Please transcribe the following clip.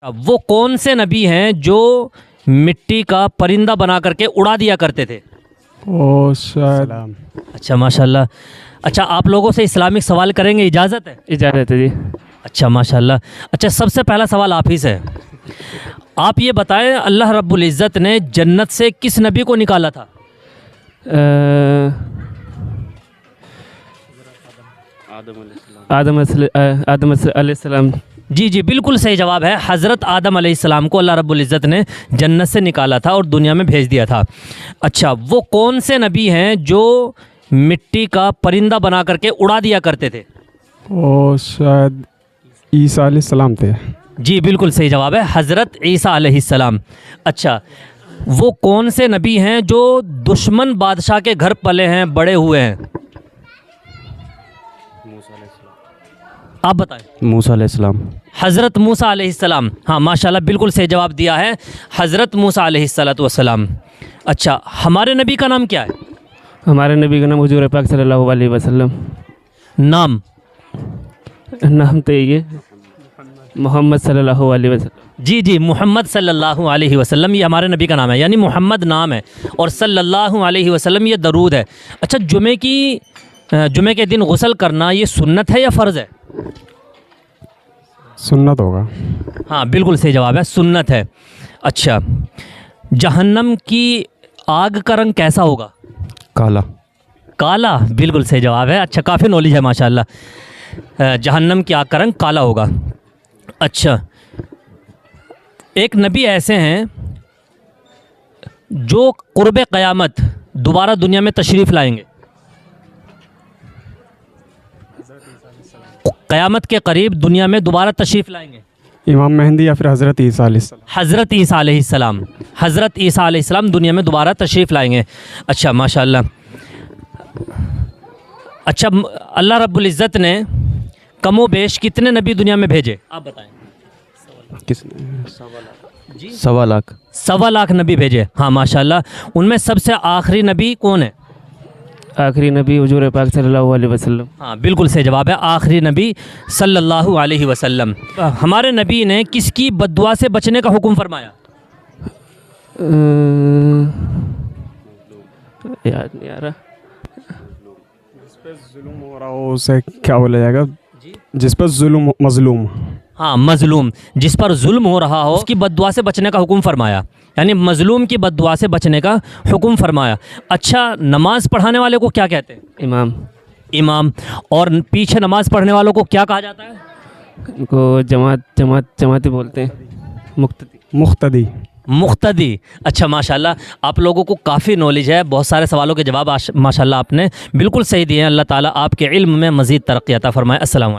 अब वो कौन से नबी हैं जो मिट्टी का परिंदा बना करके उड़ा दिया करते थे? ओ शायद अच्छा माशाल्लाह। अच्छा, आप लोगों से इस्लामिक सवाल करेंगे, इजाज़त है? इजाज़त है जी। अच्छा माशाल्लाह। अच्छा, सबसे पहला सवाल आप ही से है। आप ये बताएं, अल्लाह रब्बुल इज़्ज़त ने जन्नत से किस नबी को निकाला था? आदम अलैहिस्सलाम। जी जी, बिल्कुल सही जवाब है। हज़रत आदम अलैहिस्सलाम को अल्लाह रब्बुल इज़्ज़त ने जन्नत से निकाला था और दुनिया में भेज दिया था। अच्छा, वो कौन से नबी हैं जो मिट्टी का परिंदा बना करके उड़ा दिया करते थे? ओ शायद ईसा अलैहिस्सलाम थे। जी बिल्कुल सही जवाब है, हज़रत ईसा अलैहिस्सलाम। अच्छा, वो कौन से नबी हैं जो दुश्मन बादशाह के घर पले हैं, बड़े हुए हैं? आप बताएं। मूसा अलैहिस्सलाम। हज़रत मूसा अलैहिस्सलाम। हाँ माशाल्लाह, बिल्कुल सही जवाब दिया है, हज़रत मूसा अलैहिस्सलातु वस्सलाम। अच्छा, हमारे नबी का नाम क्या है? हमारे नबी का नाम हुजूर पाक सल्लल्लाहु अलैहि वसल्लम। नाम तो ये मोहम्मद सल्लल्लाहु अलैहि वसल्लम। जी जी, मोहम्मद सल्लल्लाहु अलैहि वसल्लम ये हमारे नबी का नाम है, यानी मोहम्मद नाम है और सल्लल्लाहु अलैहि वसल्लम ये दरूद है। अच्छा, जुमे के दिन गुस्ल करना ये सुन्नत है या फ़र्ज़ है? सुन्नत होगा। हाँ बिल्कुल सही जवाब है, सुन्नत है। अच्छा, जहन्नम की आग का रंग कैसा होगा? काला। काला, बिल्कुल सही जवाब है। अच्छा, काफ़ी नॉलेज है माशाल्लाह। जहन्नम की आग का रंग काला होगा। अच्छा, एक नबी ऐसे हैं जो क़ुर्ब क़यामत दोबारा दुनिया में तशरीफ़ लाएंगे। क़यामत के करीब दुनिया में दोबारा तशरीफ़ लाएंगे। इमाम मेहंदी या फिर हज़रत ईसा अलैहिस्सलाम। हज़रत ईसा अलैहिस्सलाम। हज़रत ईसा अलैहिस्सलाम दुनिया में दोबारा तशरीफ़ लाएंगे। अच्छा माशाल्लाह। अच्छा, अल्लाह रब्बुल इज़्ज़त ने कमो बेश कितने नबी दुनिया में भेजे, आप बताएं? किसने? 1.25 लाख। 1.25 लाख नबी भेजे। हाँ माशाल्लाह। उनमें सबसे आखिरी नबी कौन है? आखिरी नबी हुजूर पाक सल्लल्लाहु अलैहि वसल्लम। हाँ बिल्कुल सही जवाब है, आखिरी नबी सल्लल्लाहु अलैहि वसल्लम। हमारे नबी ने किसकी बद्दुआ से बचने का हुक्म फरमाया? याद नहीं आ रहा। जिस पे जुल्म हो रहा हो उसे क्या बोला जाएगा? जिस पर जुल्म, मजलूम। हाँ, मजलूम, जिस पर जुल्म हो रहा हो उसकी बद्दुआ से बचने का हुक्म फरमाया, यानी मजलूम की बद्दुआ से बचने का हुक्म फरमाया। अच्छा, नमाज पढ़ाने वाले को क्या कहते हैं? इमाम। इमाम। और पीछे नमाज पढ़ने वालों को क्या कहा जाता है? उनको जमाती बोलते हैं। मुख्तदी। मुख्तदी। अच्छा माशाल्लाह, आप लोगों को काफ़ी नॉलेज है, बहुत सारे सवालों के जवाब माशाल्लाह आपने बिल्कुल सही दिए हैं। अल्लाह ताला आपके इल्म में मज़ीद तरक्की अता फरमाए। अस्सलाम वालेकुम।